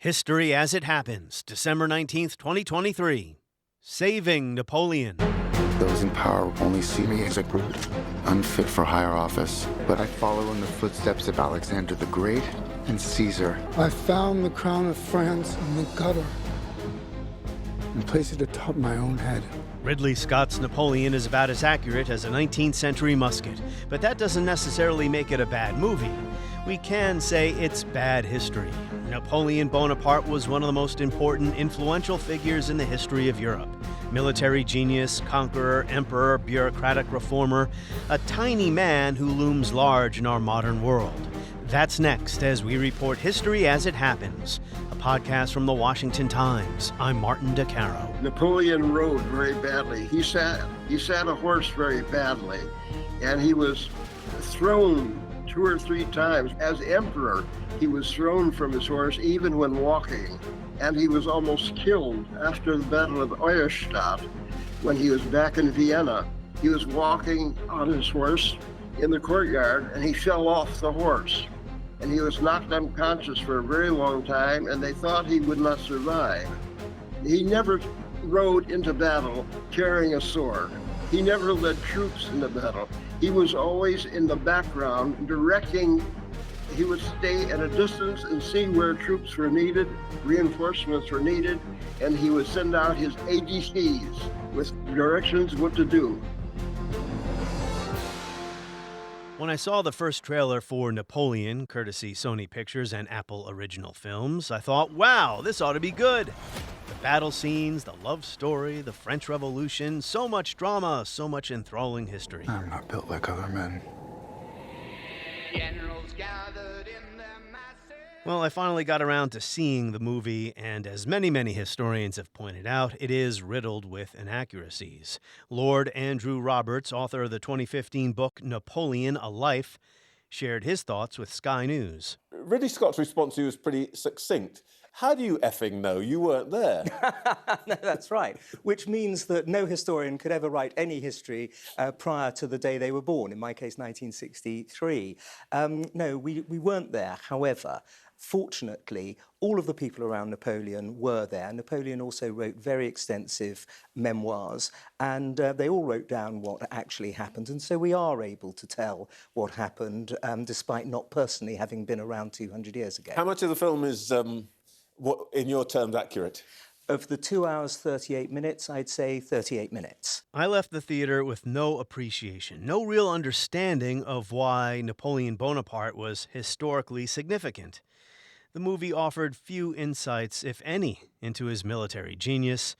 History as It Happens, December 19th, 2023. Saving Napoleon. Those in power only see me as a brute, unfit for higher office. But I follow in the footsteps of Alexander the Great and Caesar. I found the crown of France in the gutter and placed it atop my own head. Ridley Scott's Napoleon is about as accurate as a 19th century musket, but that doesn't necessarily make it a bad movie. We can say it's bad history. Napoleon Bonaparte was one of the most important, influential figures in the history of Europe. Military genius, conqueror, emperor, bureaucratic reformer, a tiny man who looms large in our modern world. That's next as we report History as It Happens, a podcast from the Washington Times. I'm Martin DeCaro. Napoleon rode very badly. He sat a horse very badly, and he was thrown 2 or 3 times. As emperor, he was thrown from his horse even when walking, and he was almost killed after the Battle of Auerstadt when he was back in Vienna. He was walking on his horse in the courtyard, and he fell off the horse, and he was knocked unconscious for a very long time, and they thought he would not survive. He never rode into battle carrying a sword. He never led troops into battle. He was always in the background directing. He would stay at a distance and see where troops were needed, reinforcements were needed, and he would send out his ADCs with directions what to do. When I saw the first trailer for Napoleon, courtesy Sony Pictures and Apple Original Films, I thought, wow, this ought to be good. The battle scenes, the love story, the French Revolution, so much drama, so much enthralling history. I'm not built like other men. Well, I finally got around to seeing the movie, and as many historians have pointed out, it is riddled with inaccuracies. Lord Andrew Roberts, author of the 2015 book Napoleon, A Life, shared his thoughts with Sky News. Ridley Scott's response to you was pretty succinct. How do you effing know? You weren't there. No, that's right. Which means that no historian could ever write any history prior to the day they were born, in my case, 1963. No, we weren't there. However, fortunately, all of the people around Napoleon were there. Napoleon also wrote very extensive memoirs, and they all wrote down what actually happened. And so we are able to tell what happened, despite not personally having been around 200 years ago. How much of the film is, in your terms, accurate? Of the 2 hours, 38 minutes, I'd say 38 minutes. I left the theater with no appreciation, no real understanding of why Napoleon Bonaparte was historically significant. The movie offered few insights, if any, into his military genius.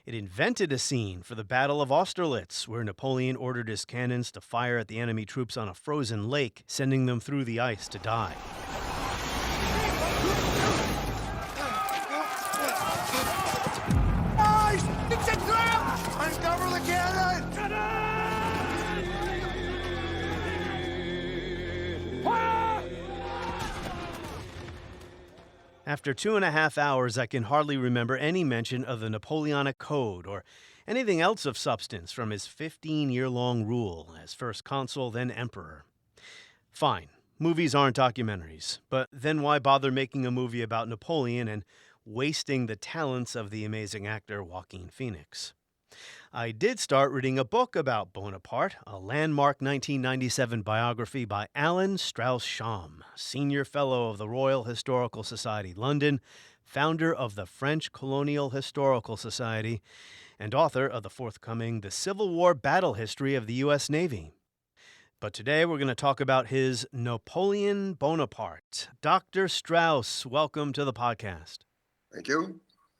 It invented a scene for the Battle of Austerlitz, where Napoleon ordered his cannons to fire at the enemy troops on a frozen lake, sending them through the ice to die. Uncover the cannon! After 2.5 hours, I can hardly remember any mention of the Napoleonic Code or anything else of substance from his 15-year-long rule as first consul, then emperor. Fine, movies aren't documentaries, but then why bother making a movie about Napoleon and wasting the talents of the amazing actor Joaquin Phoenix? I did start reading a book about Bonaparte, a landmark 1997 biography by Alan Strauss-Schom, Senior Fellow of the Royal Historical Society, London, founder of the French Colonial Historical Society, and author of the forthcoming The Civil War Battle History of the U.S. Navy. But today we're going to talk about his Napoleon Bonaparte. Dr. Strauss, welcome to the podcast. Thank you.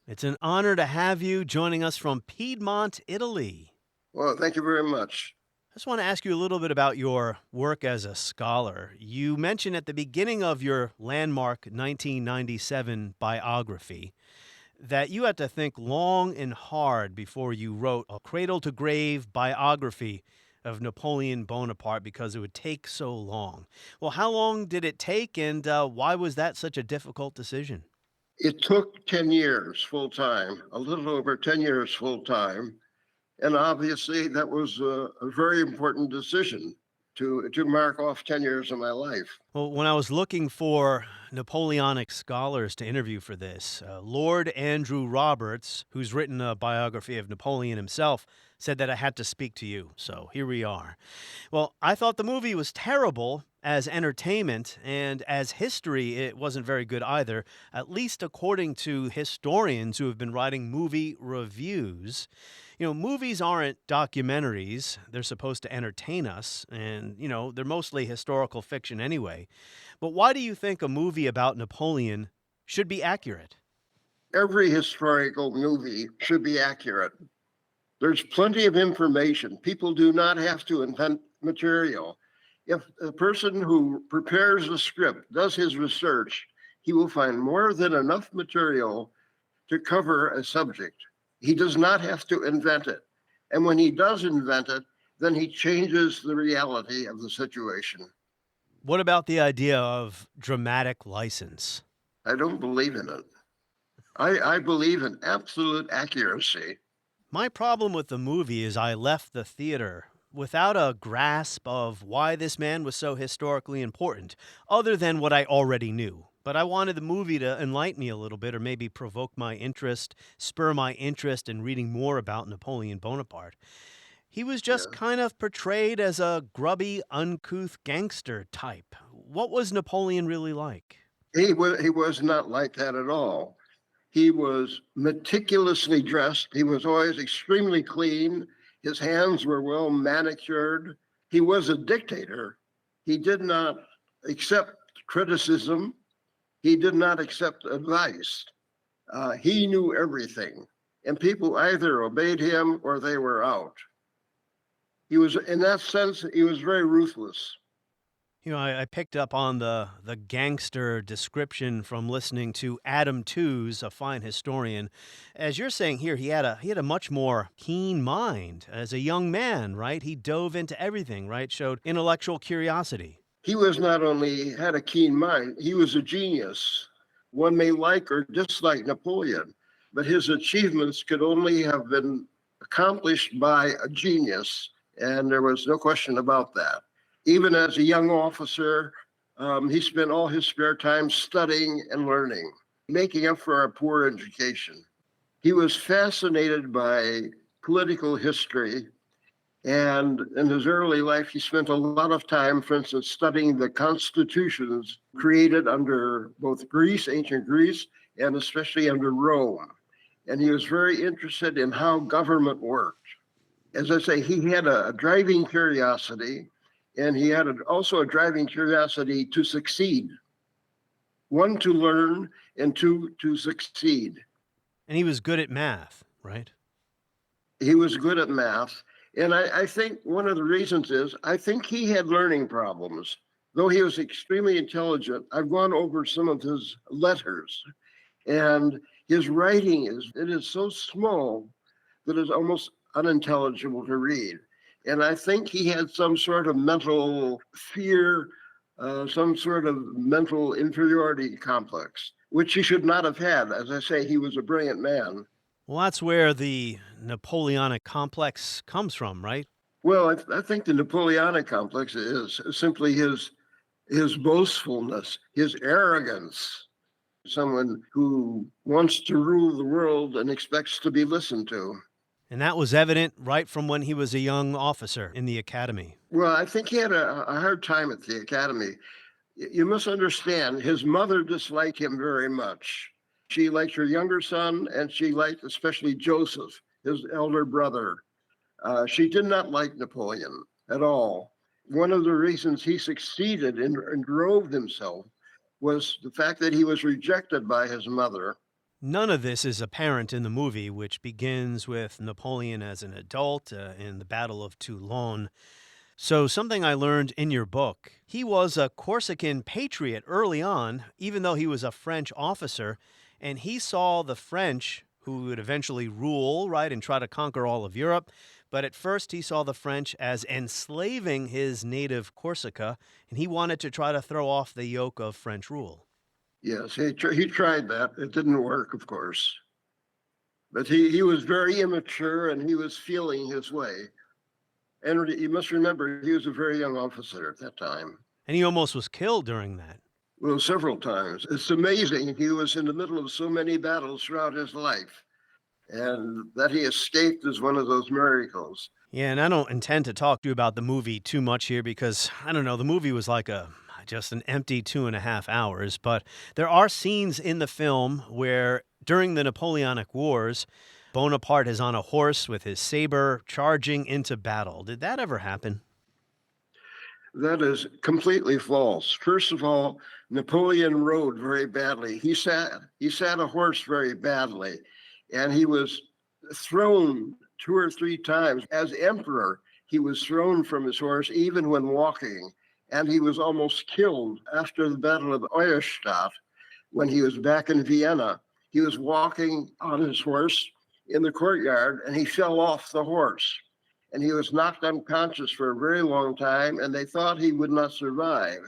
It's an honor to have you joining us from Piedmont, Italy. Well, thank you very much. I just want to ask you a little bit about your work as a scholar. You mentioned at the beginning of your landmark 1997 biography that you had to think long and hard before you wrote a cradle-to-grave biography of Napoleon Bonaparte because it would take so long. Well, how long did it take, and why was that such a difficult decision? It took 10 years full-time, a little over 10 years full-time. And obviously that was a very important decision to mark off 10 years of my life. Well, when I was looking for Napoleonic scholars to interview for this, Lord Andrew Roberts, who's written a biography of Napoleon himself, said that I had to speak to you. So here we are. Well, I thought the movie was terrible as entertainment, and as history, it wasn't very good either, at least according to historians who have been writing movie reviews. Movies aren't documentaries. They're supposed to entertain us, and, they're mostly historical fiction anyway. But why do you think a movie about Napoleon should be accurate? Every historical movie should be accurate. There's plenty of information. People do not have to invent material. If a person who prepares a script does his research, he will find more than enough material to cover a subject. He does not have to invent it. And when he does invent it, then he changes the reality of the situation. What about the idea of dramatic license? I don't believe in it. I believe in absolute accuracy. My problem with the movie is I left the theater without a grasp of why this man was so historically important, other than what I already knew. But I wanted the movie to enlighten me a little bit, or maybe provoke my interest, spur my interest in reading more about Napoleon Bonaparte. He was just kind of portrayed as a grubby, uncouth gangster type. What was Napoleon really like? He was not like that at all. He was meticulously dressed. He was always extremely clean. His hands were well manicured. He was a dictator. He did not accept criticism. He did not accept advice. He knew everything, and people either obeyed him or they were out. He was, in that sense, he was very ruthless. I picked up on the gangster description from listening to Adam Tooze, a fine historian. As you're saying here, he had a much more keen mind as a young man, right? He dove into everything, right? Showed intellectual curiosity. He was not only had a keen mind, he was a genius. One may like or dislike Napoleon, but his achievements could only have been accomplished by a genius, and there was no question about that. Even as a young officer, he spent all his spare time studying and learning, making up for a poor education. He was fascinated by political history, and in his early life, he spent a lot of time, for instance, studying the constitutions created under both Greece, ancient Greece, and especially under Rome. And he was very interested in how government worked. As I say, he had a driving curiosity, and he had also a driving curiosity to succeed. One, to learn, and two, to succeed. And he was good at math, right? He was good at math. And I think one of the reasons is, I think he had learning problems. Though he was extremely intelligent, I've gone over some of his letters, and his writing is so small that it's almost unintelligible to read. And I think he had some sort of mental fear, some sort of mental inferiority complex, which he should not have had. As I say, he was a brilliant man. Well, that's where the Napoleonic complex comes from, right? Well, I think the Napoleonic complex is simply his boastfulness, his arrogance. Someone who wants to rule the world and expects to be listened to. And that was evident right from when he was a young officer in the academy. Well, I think he had a hard time at the academy. You must understand, his mother disliked him very much. She liked her younger son, and she liked especially Joseph, his elder brother. She did not like Napoleon at all. One of the reasons he succeeded and drove himself was the fact that he was rejected by his mother. None of this is apparent in the movie, which begins with Napoleon as an adult in the Battle of Toulon. So something I learned in your book, he was a Corsican patriot early on, even though he was a French officer, and he saw the French, who would eventually rule, right, and try to conquer all of Europe. But at first he saw the French as enslaving his native Corsica, and he wanted to try to throw off the yoke of French rule. Yes, he tried that. It didn't work, of course. But he was very immature, and he was feeling his way. And you must remember, he was a very young officer at that time. And he almost was killed during that. Well, several times. It's amazing. He was in the middle of so many battles throughout his life. And that he escaped is one of those miracles. Yeah, and I don't intend to talk to you about the movie too much here because, I don't know, the movie was like just an empty 2.5 hours. But there are scenes in the film where, during the Napoleonic Wars, Bonaparte is on a horse with his saber charging into battle. Did that ever happen? That is completely false. First of all, Napoleon rode very badly. He sat a horse very badly, and he was thrown 2 or 3 times. As emperor, he was thrown from his horse even when walking, and he was almost killed after the Battle of Auerstadt when he was back in Vienna. He was walking on his horse in the courtyard, and he fell off the horse. And he was knocked unconscious for a very long time, and they thought he would not survive.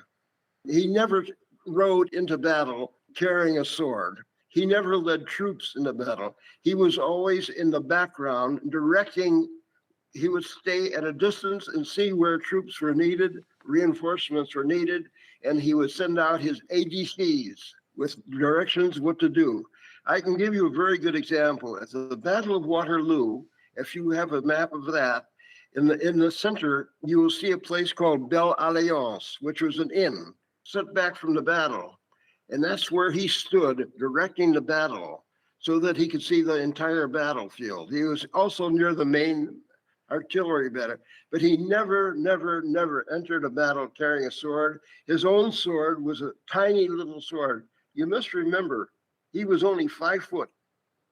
He never rode into battle carrying a sword. He never led troops into battle. He was always in the background directing. He would stay at a distance and see where troops were needed, reinforcements were needed, and he would send out his ADCs with directions what to do. I can give you a very good example. At the Battle of Waterloo, if you have a map of that, in the center, you will see a place called Belle Alliance, which was an inn set back from the battle. And that's where he stood directing the battle so that he could see the entire battlefield. He was also near the main artillery battle, but he never entered a battle carrying a sword. His own sword was a tiny little sword. You must remember, he was only 5 foot.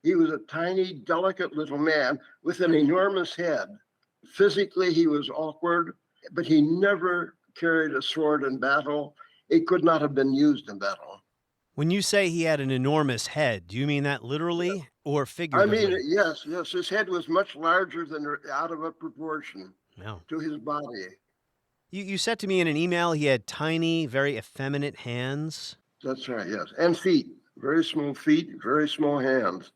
He was a tiny, delicate little man with an enormous head. Physically, he was awkward, but he never carried a sword in battle. It could not have been used in battle. When you say he had an enormous head, do you mean that literally or figuratively? I mean, yes. His head was much larger than out of a proportion No. to his body. You said to me in an email he had tiny, very effeminate hands. That's right, yes. And feet, very small feet, very small hands,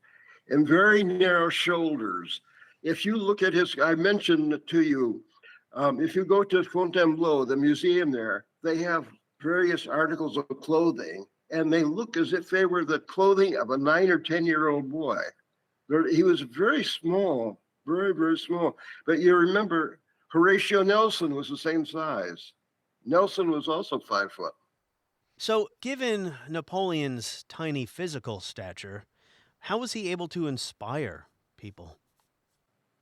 and very narrow shoulders. If you look at I mentioned to you, if you go to Fontainebleau, the museum there, they have various articles of clothing, and they look as if they were the clothing of a 9 or 10-year-old boy. He was very small, very, very small. But you remember, Horatio Nelson was the same size. Nelson was also 5 foot. So, given Napoleon's tiny physical stature, how was he able to inspire people?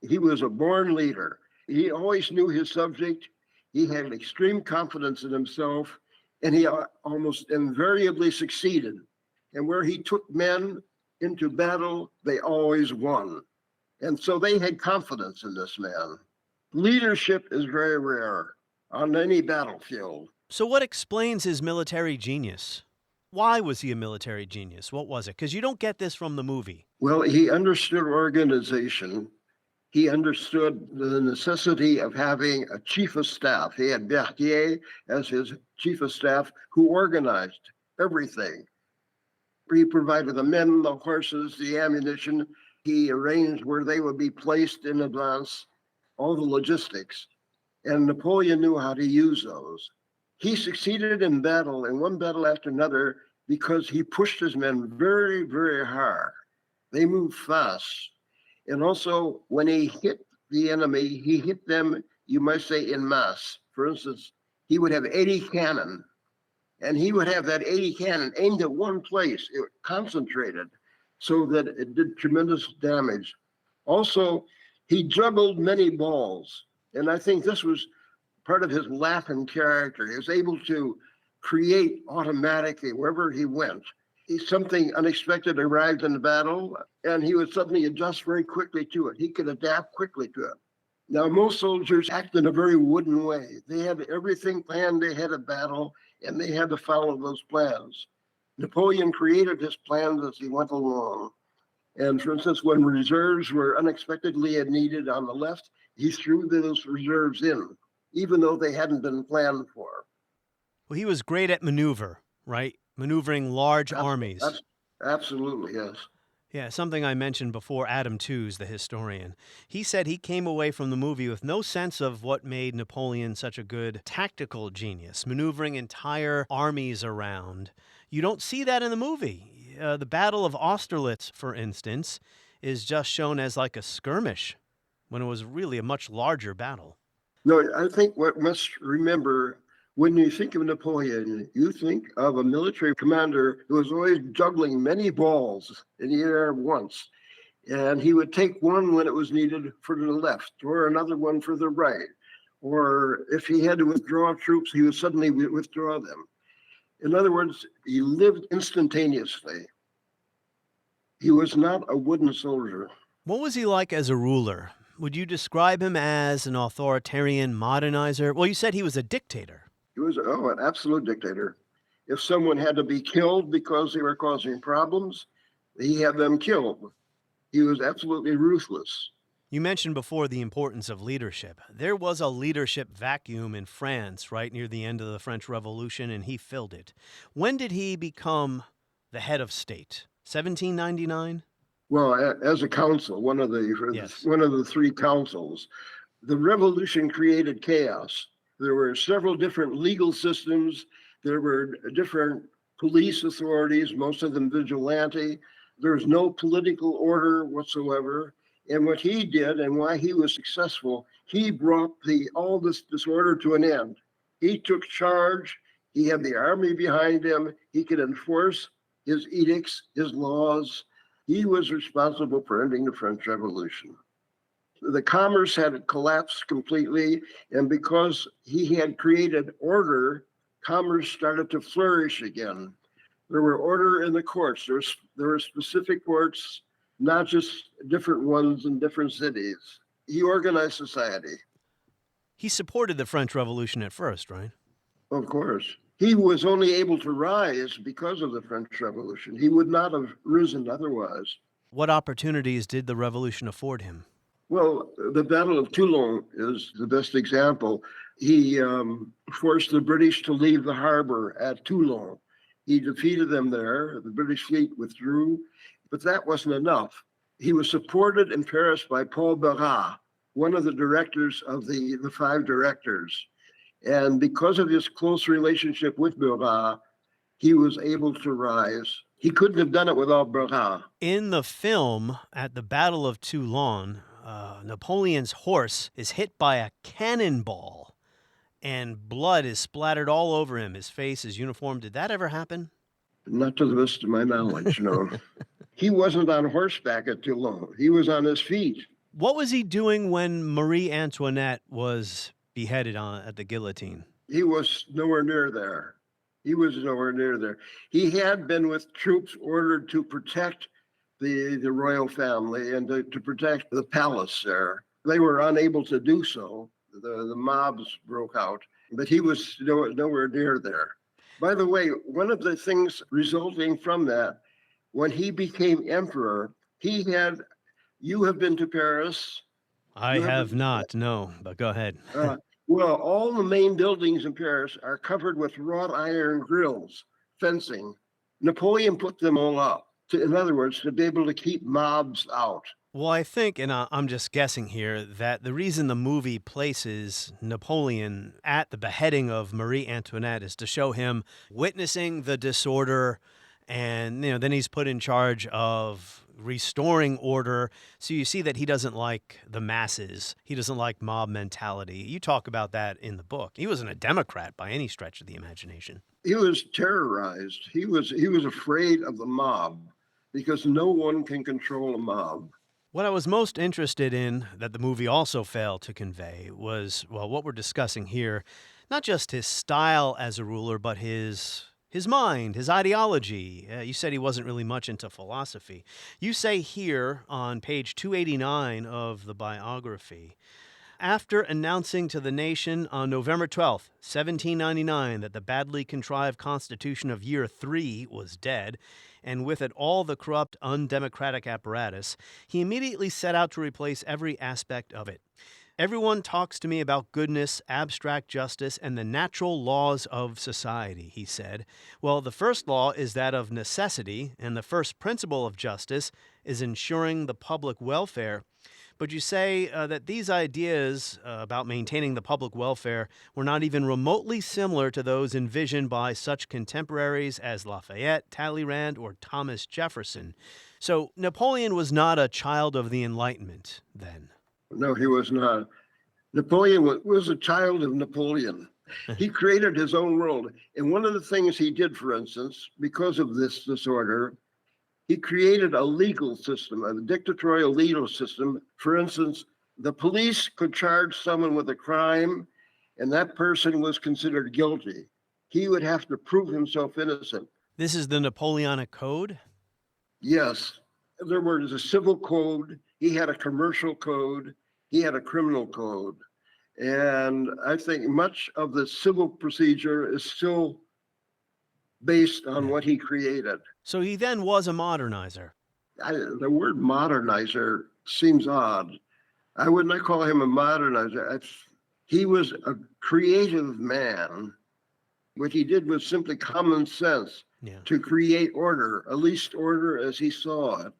He was a born leader. He always knew his subject. He had extreme confidence in himself, and he almost invariably succeeded. And where he took men into battle, they always won. And so they had confidence in this man. Leadership is very rare on any battlefield. So what explains his military genius? Why was he a military genius? What was it? Because you don't get this from the movie. Well, he understood organization. He understood the necessity of having a chief of staff. He had Berthier as his chief of staff who organized everything. He provided the men, the horses, the ammunition. He arranged where they would be placed in advance, all the logistics. And Napoleon knew how to use those. He succeeded in battle, in one battle after another, because he pushed his men very, very hard. They moved fast. And also, when he hit the enemy, he hit them, you might say, en masse. For instance, he would have 80 cannon, and he would have that 80 cannon aimed at one place, concentrated, so that it did tremendous damage. Also, he juggled many balls, and I think this was part of his Latin character. He was able to create automatically wherever he went. Something unexpected arrived in the battle, and he would suddenly adjust very quickly to it. He could adapt quickly to it. Now, most soldiers act in a very wooden way. They had everything planned ahead of battle, and they had to follow those plans. Napoleon created his plans as he went along. And for instance, when reserves were unexpectedly needed on the left, he threw those reserves in, even though they hadn't been planned for. Well, he was great at maneuver, right? Maneuvering large armies. Absolutely, yes. Yeah, something I mentioned before, Adam Tooze, the historian. He said he came away from the movie with no sense of what made Napoleon such a good tactical genius, maneuvering entire armies around. You don't see that in the movie. The Battle of Austerlitz, for instance, is just shown as like a skirmish when it was really a much larger battle. No, I think what must remember when you think of Napoleon, you think of a military commander who was always juggling many balls in the air at once. And he would take one when it was needed for the left, or another one for the right. Or if he had to withdraw troops, he would suddenly withdraw them. In other words, he lived instantaneously. He was not a wooden soldier. What was he like as a ruler? Would you describe him as an authoritarian modernizer? Well, you said he was a dictator. He was an absolute dictator. If someone had to be killed because they were causing problems, he had them killed. He was absolutely ruthless. You mentioned before the importance of leadership. There was a leadership vacuum in France right near the end of the French Revolution, and he filled it. When did he become the head of state? 1799? Well, as a council, one of the three councils, the revolution created chaos. There were several different legal systems. There were different police authorities, most of them vigilante. There was no political order whatsoever. And what he did and why he was successful, he brought all this disorder to an end. He took charge. He had the army behind him. He could enforce his edicts, his laws. He was responsible for ending the French Revolution. The commerce had collapsed completely, and because he had created order, commerce started to flourish again. There were order in the courts. There were specific courts, not just different ones in different cities. He organized society. He supported the French Revolution at first, right? Of course. He was only able to rise because of the French Revolution. He would not have risen otherwise. What opportunities did the revolution afford him? Well, the Battle of Toulon is the best example. He forced the British to leave the harbor at Toulon. He defeated them there. The British fleet withdrew, but that wasn't enough. He was supported in Paris by Paul Barras, one of the directors of the five directors. And because of his close relationship with Barras, he was able to rise. He couldn't have done it without Barras. In the film, at the Battle of Toulon, Napoleon's horse is hit by a cannonball, and blood is splattered all over him, his face, his uniform. Did that ever happen? Not to the best of my knowledge, no. He wasn't on horseback at Toulon. He was on his feet. What was he doing when Marie Antoinette was beheaded at the guillotine? He was nowhere near there. He was nowhere near there. He had been with troops ordered to protect the royal family and to protect the palace there. They were unable to do so. The mobs broke out, but he was nowhere near there. By the way, one of the things resulting from that, when he became emperor, you have been to Paris? I have not, no, but go ahead. Well, all the main buildings in Paris are covered with wrought iron grills, fencing. Napoleon put them all up, in other words, to be able to keep mobs out. Well, I think, and I'm just guessing here, that the reason the movie places Napoleon at the beheading of Marie Antoinette is to show him witnessing the disorder, and then he's put in charge of restoring order. So you see that he doesn't like the masses. He doesn't like mob mentality. You talk about that in the book. He wasn't a Democrat by any stretch of the imagination. He was terrorized. He was afraid of the mob because no one can control a mob. What I was most interested in that the movie also failed to convey was, well, what we're discussing here, not just his style as a ruler, but his mind, his ideology. You said he wasn't really much into philosophy. You say here on page 289 of the biography, after announcing to the nation on November 12th, 1799, that the badly contrived Constitution of Year 3 was dead, and with it all the corrupt, undemocratic apparatus, he immediately set out to replace every aspect of it. Everyone talks to me about goodness, abstract justice, and the natural laws of society, he said. Well, the first law is that of necessity, and the first principle of justice is ensuring the public welfare. But you say that these ideas about maintaining the public welfare were not even remotely similar to those envisioned by such contemporaries as Lafayette, Talleyrand, or Thomas Jefferson. So Napoleon was not a child of the Enlightenment then. No, he was not. Napoleon was a child of Napoleon. He created his own world. And one of the things he did, for instance, because of this disorder, he created a legal system, a dictatorial legal system. For instance, the police could charge someone with a crime, and that person was considered guilty. He would have to prove himself innocent. This is the Napoleonic Code? Yes. There was a civil code. He had a commercial code. He had a criminal code. And I think much of the civil procedure is still based on what he created. So he then was a modernizer. The word modernizer seems odd. I would not call him a modernizer. He was a creative man. What he did was simply common sense to create order, at least order as he saw it.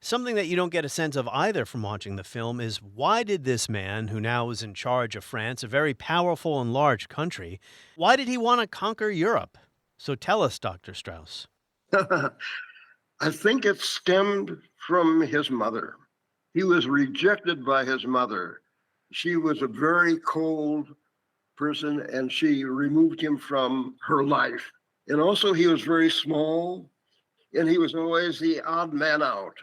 Something that you don't get a sense of either from watching the film is why did this man, who now is in charge of France, a very powerful and large country, why did he want to conquer Europe? So tell us, Dr. Strauss. I think it stemmed from his mother. He was rejected by his mother. She was a very cold person, and she removed him from her life. And also, he was very small, and he was always the odd man out,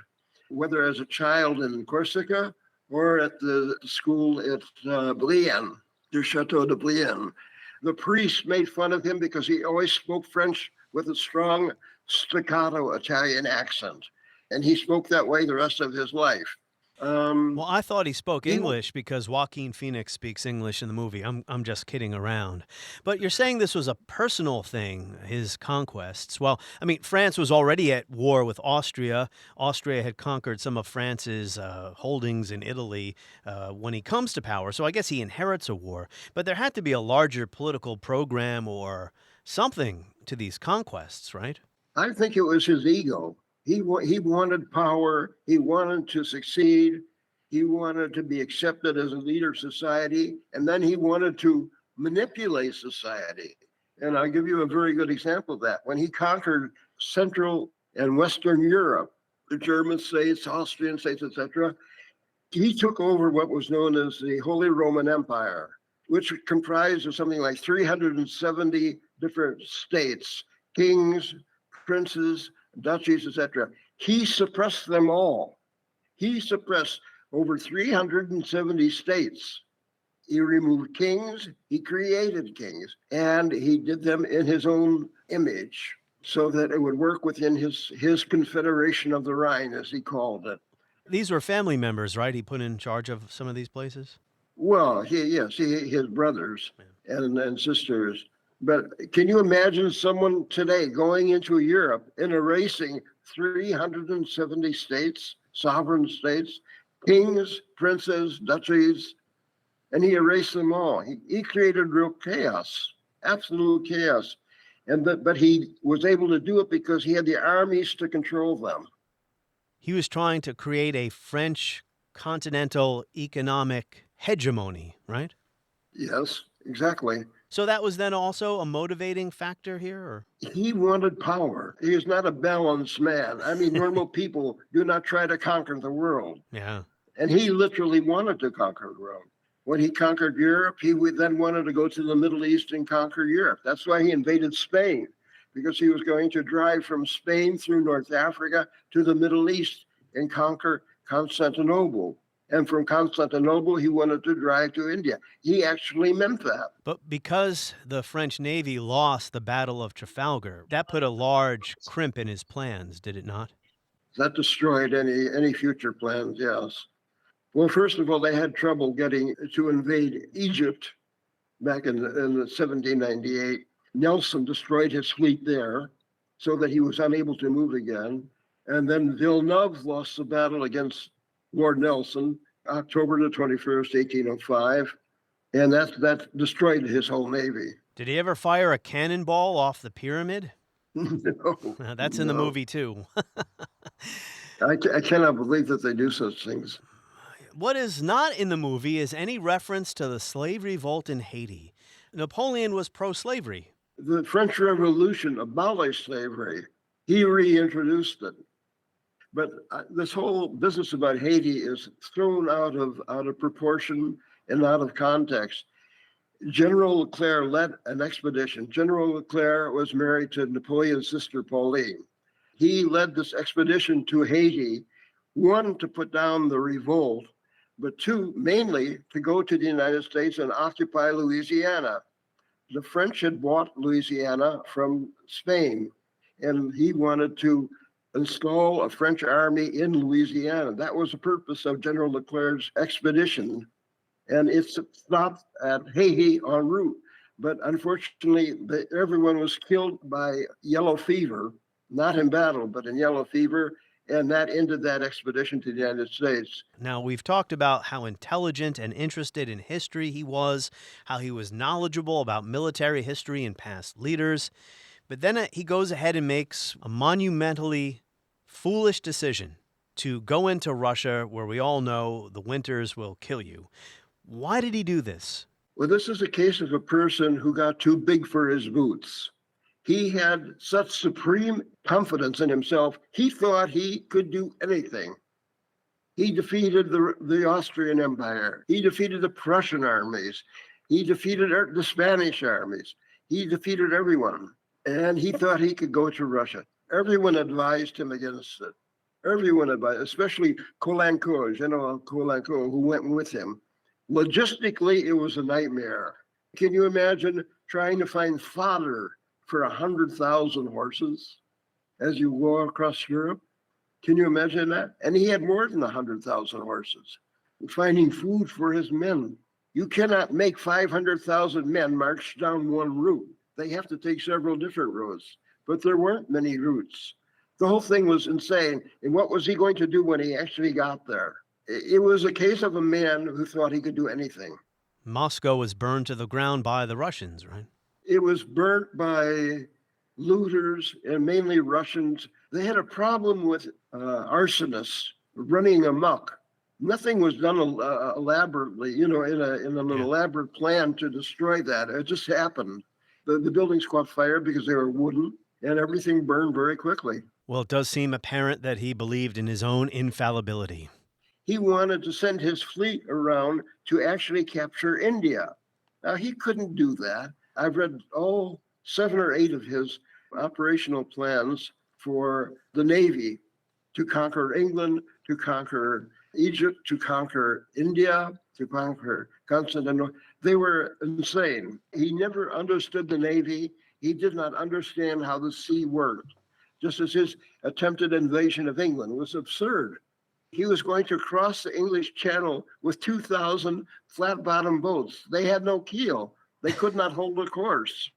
whether as a child in Corsica or at the school at Brienne, the Chateau de Brienne. The priests made fun of him because he always spoke French with a strong staccato Italian accent. And he spoke that way the rest of his life. Well, I thought he spoke English because Joaquin Phoenix speaks English in the movie. I'm just kidding around. But you're saying this was a personal thing, his conquests. Well, I mean, France was already at war with Austria. Austria had conquered some of France's holdings in Italy when he comes to power. So I guess he inherits a war. But there had to be a larger political program or something to these conquests, right? I think it was his ego. He wanted power. He wanted to succeed. He wanted to be accepted as a leader of society. And then he wanted to manipulate society. And I'll give you a very good example of that. When he conquered Central and Western Europe, the German states, Austrian states, etc., he took over what was known as the Holy Roman Empire, which comprised of something like 370 different states, kings, princes, duchies, etc. He suppressed them all. He suppressed over 370 states. He removed kings, he created kings, and he did them in his own image so that it would work within his Confederation of the Rhine, as he called it. These were family members, right? He put in charge of some of these places? Well, his brothers and sisters. But can you imagine someone today going into Europe and erasing 370 states, sovereign states, kings, princes, duchies, and he erased them all. He created real chaos, absolute chaos. But he was able to do it because he had the armies to control them. He was trying to create a French continental economic hegemony, right? Yes, exactly. So that was then also a motivating factor here? Or? He wanted power. He is not a balanced man. I mean, normal people do not try to conquer the world. Yeah. And he literally wanted to conquer the world. When he conquered Europe, he then wanted to go to the Middle East and conquer Europe. That's why he invaded Spain, because he was going to drive from Spain through North Africa to the Middle East and conquer Constantinople. And from Constantinople, he wanted to drive to India. He actually meant that. But because the French Navy lost the Battle of Trafalgar, that put a large crimp in his plans, did it not? That destroyed any future plans, yes. Well, first of all, they had trouble getting to invade Egypt back in 1798. Nelson destroyed his fleet there so that he was unable to move again. And then Villeneuve lost the battle against Lord Nelson, October the 21st, 1805, and that destroyed his whole navy. Did he ever fire a cannonball off the pyramid? No, That's in the no. movie, too. I cannot believe that they do such things. What is not in the movie is any reference to the slave revolt in Haiti. Napoleon was pro-slavery. The French Revolution abolished slavery. He reintroduced it. But this whole business about Haiti is thrown out of proportion and out of context. General Leclerc led an expedition. General Leclerc was married to Napoleon's sister Pauline. He led this expedition to Haiti, one, to put down the revolt, but two, mainly to go to the United States and occupy Louisiana. The French had bought Louisiana from Spain, and he wanted to install a French army in Louisiana. That was the purpose of General Leclerc's expedition. And it stopped at Haiti en route. But unfortunately, everyone was killed by yellow fever, not in battle, but in yellow fever. And that ended that expedition to the United States. Now, we've talked about how intelligent and interested in history he was, how he was knowledgeable about military history and past leaders. But then he goes ahead and makes a monumentally foolish decision to go into Russia, where we all know the winters will kill you. Why did he do this? Well, this is a case of a person who got too big for his boots. He had such supreme confidence in himself, he thought he could do anything. He defeated the Austrian Empire. He defeated the Prussian armies. He defeated the Spanish armies. He defeated everyone. And he thought he could go to Russia. Everyone advised him against it. Everyone advised, especially Caulaincourt, General Caulaincourt, who went with him. Logistically, it was a nightmare. Can you imagine trying to find fodder for 100,000 horses as you go across Europe? Can you imagine that? And he had more than 100,000 horses. Finding food for his men. You cannot make 500,000 men march down one route. They have to take several different routes, but there weren't many routes. The whole thing was insane. And what was he going to do when he actually got there? It was a case of a man who thought he could do anything. Moscow was burned to the ground by the Russians, right? It was burnt by looters and mainly Russians. They had a problem with arsonists running amok. Nothing was done elaborately, in an elaborate plan to destroy that. It just happened. The buildings caught fire because they were wooden, and everything burned very quickly. Well, it does seem apparent that he believed in his own infallibility. He wanted to send his fleet around to actually capture India. Now, he couldn't do that. I've read all 7 or 8 of his operational plans for the Navy to conquer England, to conquer Egypt, to conquer India, to conquer Constantinople. They were insane. He never understood the Navy. He did not understand how the sea worked, just as his attempted invasion of England was absurd. He was going to cross the English Channel with 2,000 flat-bottom boats. They had no keel. They could not hold a course.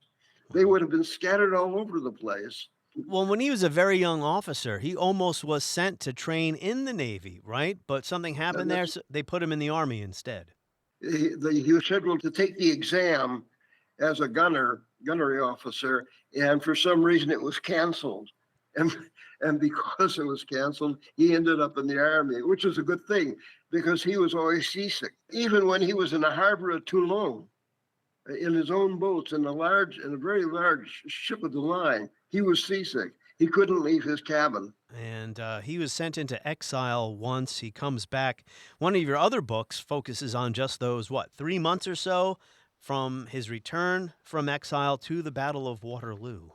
They would have been scattered all over the place. Well, when he was a very young officer, he almost was sent to train in the Navy, right? But something happened there, so they put him in the Army instead. He was scheduled to take the exam as a gunnery officer, and for some reason it was canceled. And because it was canceled, he ended up in the Army, which is a good thing because he was always seasick. Even when he was in the harbor of Toulon, in his own boats, in a very large ship of the line, he was seasick. He couldn't leave his cabin. And he was sent into exile once. He comes back. One of your other books focuses on just those, 3 months or so from his return from exile to the Battle of Waterloo.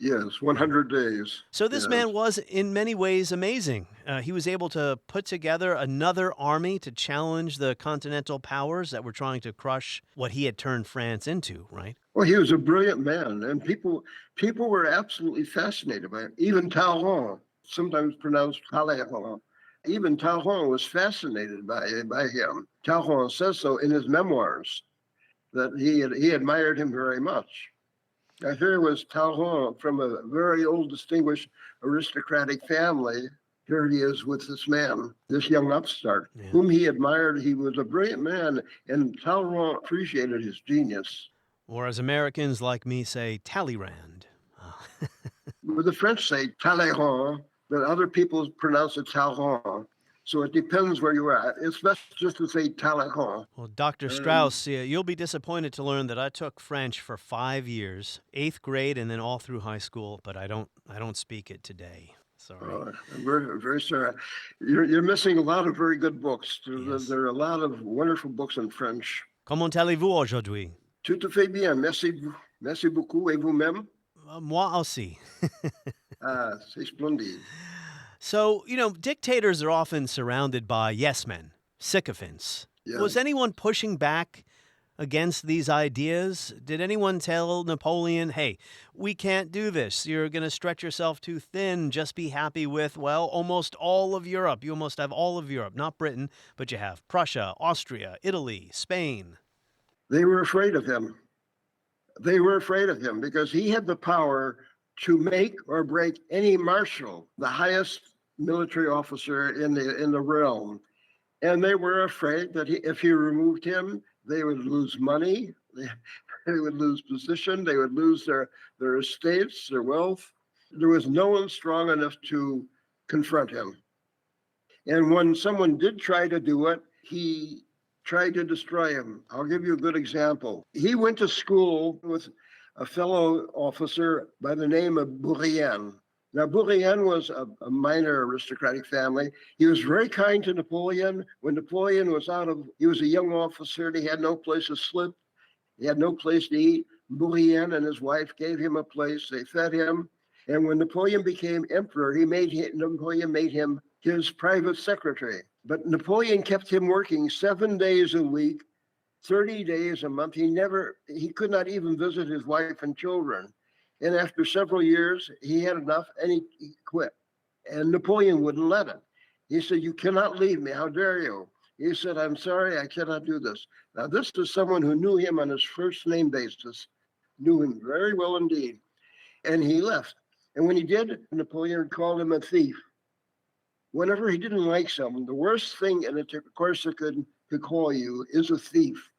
Yes, 100 days. So this man was, in many ways, amazing. He was able to put together another army to challenge the continental powers that were trying to crush what he had turned France into, right? Well, he was a brilliant man, and people were absolutely fascinated by him. Even Talleyrand, sometimes pronounced Talleyrand, even Talleyrand was fascinated by him. Talleyrand says so in his memoirs, that he admired him very much. Here was Talleyrand from a very old, distinguished aristocratic family, here he is with this man, this young upstart, Yeah. whom he admired. He was a brilliant man, and Talleyrand appreciated his genius. Or as Americans like me say, Talleyrand. Well, the French say Talleyrand, but other people pronounce it Talleyrand. So it depends where you are. It's best just to say Talleyrand. Well, Dr. Strauss, you'll be disappointed to learn that I took French for 5 years, 8th grade, and then all through high school, but I don't speak it today. Sorry. I'm very, very sorry. You're missing a lot of very good books. Yes. There are a lot of wonderful books in French. Comment allez-vous aujourd'hui? Tout à fait bien. Merci beaucoup. Et vous-même? Moi aussi. Ah, c'est splendide. So, dictators are often surrounded by yes men, sycophants. Yeah. Was anyone pushing back against these ideas? Did anyone tell Napoleon, hey, we can't do this. You're going to stretch yourself too thin. Just be happy with, well, almost all of Europe. You almost have all of Europe, not Britain, but you have Prussia, Austria, Italy, Spain. They were afraid of him. They were afraid of him because he had the power to make or break any marshal, the highest military officer in the realm. And they were afraid that if he removed him, they would lose money, they would lose position, they would lose their estates, their wealth. There was no one strong enough to confront him. And when someone did try to do it, he tried to destroy him. I'll give you a good example. He went to school with a fellow officer by the name of Bourrienne. Now, Bourrienne was a minor aristocratic family. He was very kind to Napoleon. When Napoleon was he was a young officer and he had no place to sleep. He had no place to eat. Bourrienne and his wife gave him a place. They fed him. And when Napoleon became emperor, Napoleon made him his private secretary. But Napoleon kept him working 7 days a week, 30 days a month. He could not even visit his wife and children. And after several years, he had enough and he quit. And Napoleon wouldn't let him. He said, "You cannot leave me. How dare you?" He said, "I'm sorry, I cannot do this." Now, this is someone who knew him on his first name basis, knew him very well indeed. And he left. And when he did, Napoleon called him a thief. Whenever he didn't like someone, the worst thing in a course could call you is a thief.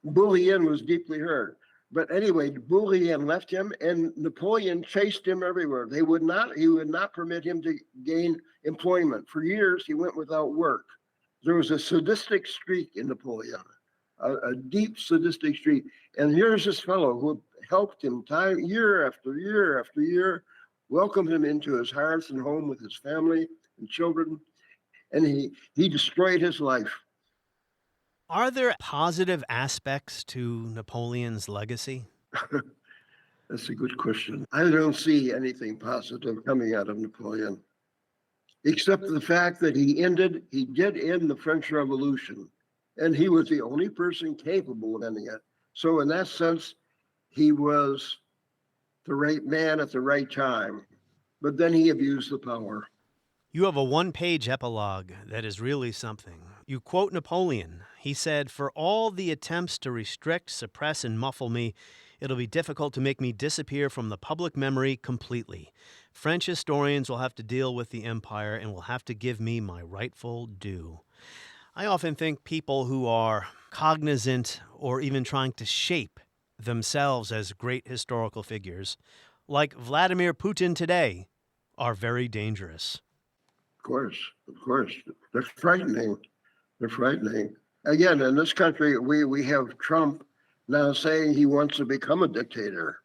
Bourrienne was deeply hurt. But anyway, Bourrienne left him and Napoleon chased him everywhere. He would not permit him to gain employment. For years, he went without work. There was a sadistic streak in Napoleon, a deep sadistic streak. And here's this fellow who helped him year after year after year, welcomed him into his hearth and home with his family and children, and he destroyed his life. Are there positive aspects to Napoleon's legacy? That's a good question. I don't see anything positive coming out of Napoleon, except the fact that he did end the French Revolution, and he was the only person capable of ending it. So in that sense, he was the right man at the right time, but then he abused the power. You have a one-page epilogue that is really something. You quote Napoleon. He said, "For all the attempts to restrict, suppress, and muffle me, it'll be difficult to make me disappear from the public memory completely. French historians will have to deal with the empire and will have to give me my rightful due." I often think people who are cognizant or even trying to shape themselves as great historical figures, like Vladimir Putin today, are very dangerous. Of course. They're frightening. They're frightening. Again, in this country, we have Trump now saying he wants to become a dictator.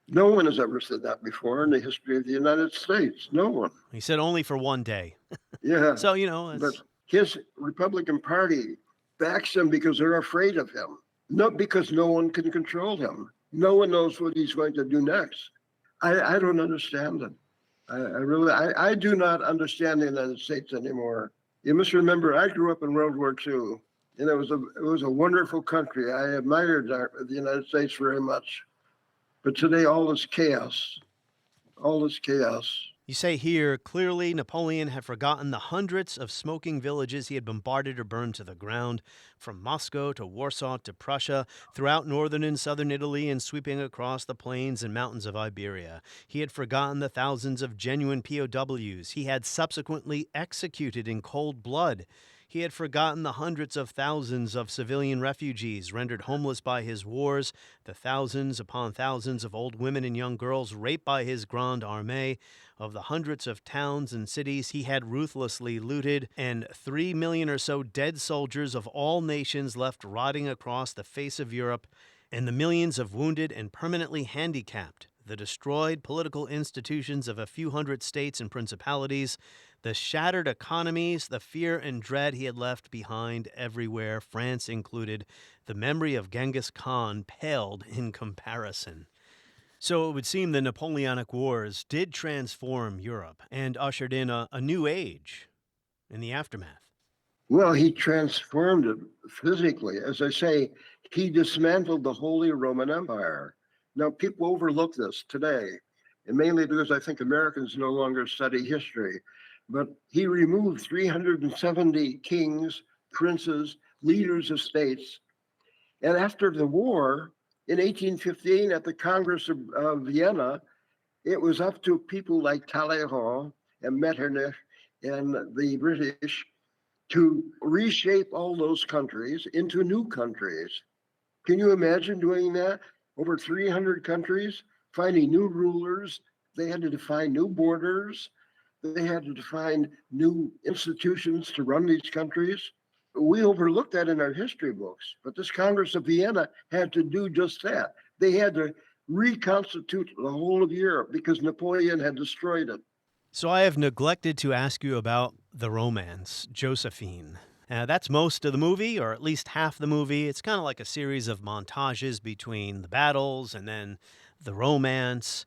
No one has ever said that before in the history of the United States. No one. He said only for one day. Yeah. So, But his Republican Party backs him because they're afraid of him, not because no one can control him. No one knows what he's going to do next. I don't understand it. I do not understand the United States anymore. You must remember, I grew up in World War II, and it was a wonderful country. I admired the United States very much. But today, all this chaos. You say here, clearly Napoleon had forgotten the hundreds of smoking villages he had bombarded or burned to the ground, from Moscow to Warsaw to Prussia, throughout northern and southern Italy, and sweeping across the plains and mountains of Iberia. He had forgotten the thousands of genuine POWs he had subsequently executed in cold blood. He had forgotten the hundreds of thousands of civilian refugees rendered homeless by his wars, the thousands upon thousands of old women and young girls raped by his Grande Armée, of the hundreds of towns and cities he had ruthlessly looted, and 3 million or so dead soldiers of all nations left rotting across the face of Europe, and the millions of wounded and permanently handicapped, the destroyed political institutions of a few hundred states and principalities, the shattered economies, the fear and dread he had left behind everywhere, France included. The memory of Genghis Khan paled in comparison. So it would seem the Napoleonic Wars did transform Europe and ushered in a new age in the aftermath. Well, he transformed it physically. As I say, he dismantled the Holy Roman Empire. Now, people overlook this today, and mainly because I think Americans no longer study history. But he removed 370 kings, princes, leaders of states. And after the war, in 1815, at the Congress of Vienna, it was up to people like Talleyrand and Metternich and the British to reshape all those countries into new countries. Can you imagine doing that? Over 300 countries, finding new rulers. They had to define new borders. They had to define new institutions to run these countries. We overlooked that in our history books, but this Congress of Vienna had to do just that. They had to reconstitute the whole of Europe because Napoleon had destroyed it. So I have neglected to ask you about the romance, Josephine. That's most of the movie, or at least half the movie. It's kind of like a series of montages between the battles and then the romance.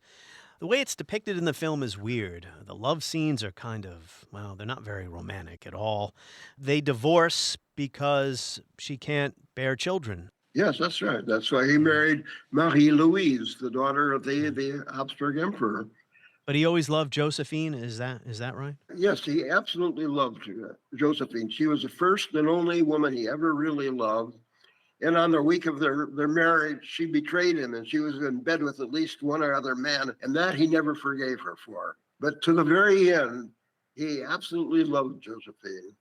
The way it's depicted in the film is weird. The love scenes are kind of, well, they're not very romantic at all. They divorce because she can't bear children. Yes, that's right. That's why he married Marie-Louise, the daughter of the Habsburg Emperor. But he always loved Josephine, is that right? Yes, he absolutely loved Josephine. She was the first and only woman he ever really loved. And on the week of their marriage, she betrayed him, and she was in bed with at least one other man, and that he never forgave her for. But to the very end, he absolutely loved Josephine.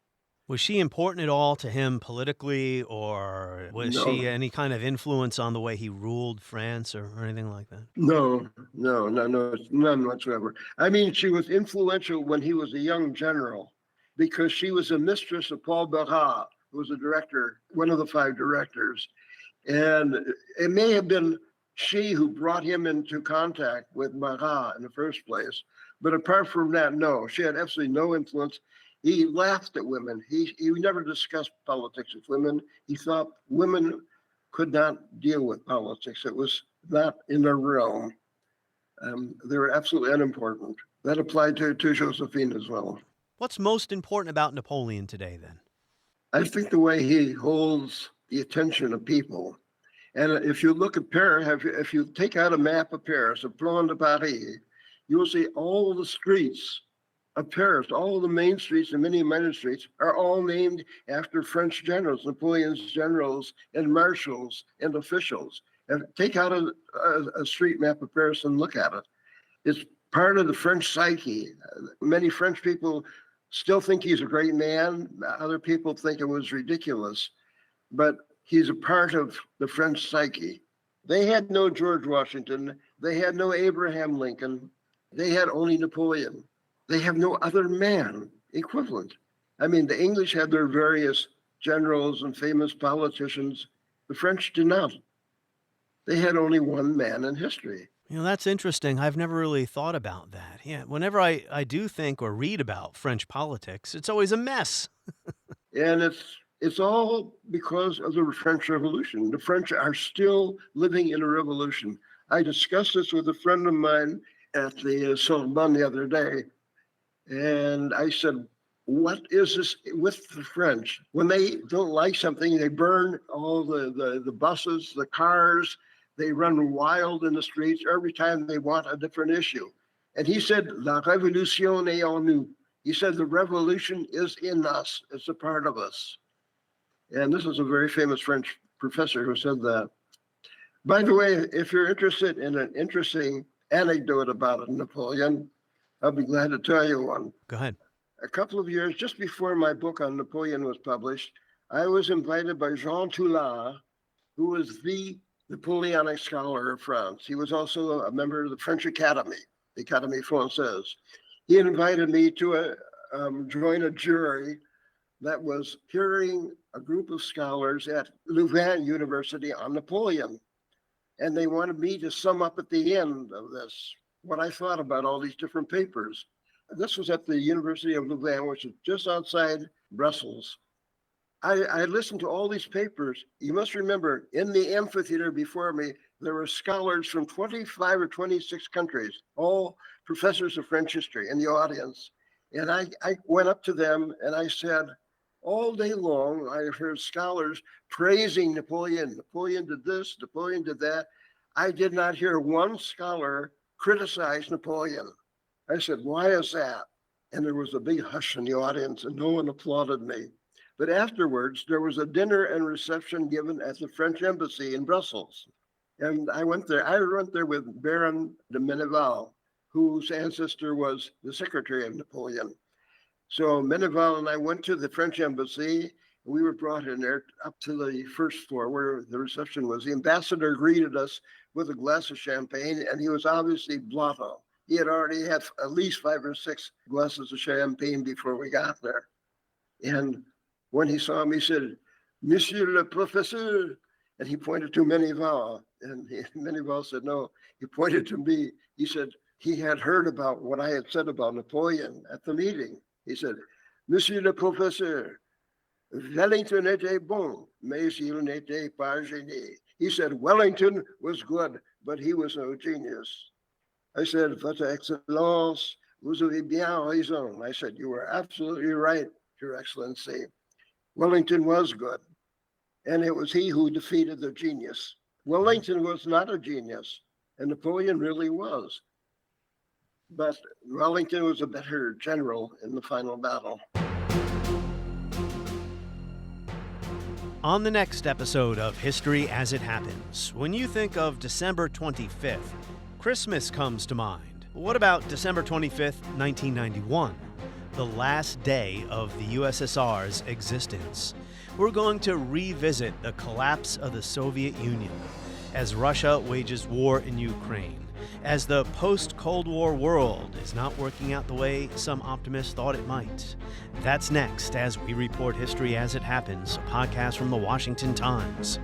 Was she important at all to him politically, or was she any kind of influence on the way he ruled France or anything like that? No, none whatsoever. I mean, she was influential when he was a young general because she was a mistress of Paul Marat, who was a director, one of the 5 directors. And it may have been she who brought him into contact with Marat in the first place. But apart from that, no, she had absolutely no influence. He laughed at women. He never discussed politics with women. He thought women could not deal with politics. It was not in their realm. They were absolutely unimportant. That applied to Josephine as well. What's most important about Napoleon today, then? I think the way he holds the attention of people. And if you look at Paris, if you take out a map of Paris, a plan de Paris, you will see all the streets of Paris, all the main streets and many minor streets are all named after French generals, Napoleon's generals and marshals and officials. And take out a street map of Paris and look at it. It's part of the French psyche. Many French people still think he's a great man. Other people think it was ridiculous, but he's a part of the French psyche. They had no George Washington. They had no Abraham Lincoln. They had only Napoleon. They have no other man equivalent. I mean, the English had their various generals and famous politicians. The French did not. They had only one man in history. You know, that's interesting. I've never really thought about that. Yeah, whenever I do think or read about French politics, it's always a mess. And it's all because of the French Revolution. The French are still living in a revolution. I discussed this with a friend of mine at the Sorbonne the other day. And I said, what is this with the French? When they don't like something, they burn all the buses, the cars. They run wild in the streets every time they want a different issue. And he said, La révolution est en nous. He said, the revolution is in us. It's a part of us. And this is a very famous French professor who said that. By the way, if you're interested in an interesting anecdote about Napoleon, I'll be glad to tell you one. Go ahead. A couple of years just before my book on Napoleon was published, I was invited by Jean Toulard, who was the Napoleonic scholar of France. He was also a member of the French Academy, the Académie Française. He invited me to join a jury that was hearing a group of scholars at Louvain University on Napoleon. And they wanted me to sum up at the end of this what I thought about all these different papers. This was at the University of Louvain, which is just outside Brussels. I listened to all these papers. You must remember, in the amphitheater before me, there were scholars from 25 or 26 countries, all professors of French history in the audience. And I went up to them and I said, all day long, I heard scholars praising Napoleon. Napoleon did this, Napoleon did that. I did not hear one scholar criticize Napoleon. I said, why is that? And there was a big hush in the audience and no one applauded me. But afterwards, there was a dinner and reception given at the French embassy in Brussels. And I went there. I went there with Baron de Meneval, whose ancestor was the secretary of Napoleon. So Meneval and I went to the French embassy. And we were brought in there up to the first floor where the reception was. The ambassador greeted us with a glass of champagne, and he was obviously blotto. He had already had at least 5 or 6 glasses of champagne before we got there. And when he saw me, he said, Monsieur le Professeur, and he pointed to Meneval. And Meneval said, no, he pointed to me. He said he had heard about what I had said about Napoleon at the meeting. He said, Monsieur le Professeur, Wellington était bon, mais il n'était pas génie. He said Wellington was good, but he was no genius. I said, Votre Excellence, vous avez bien raison. I said, you were absolutely right, Your Excellency. Wellington was good, and it was he who defeated the genius. Wellington was not a genius, and Napoleon really was. But Wellington was a better general in the final battle. On the next episode of History as It Happens, when you think of December 25th, Christmas comes to mind. What about December 25th, 1991, the last day of the USSR's existence? We're going to revisit the collapse of the Soviet Union as Russia wages war in Ukraine, as the post-Cold War world is not working out the way some optimists thought it might. That's next as we report History as It Happens, a podcast from the Washington Times.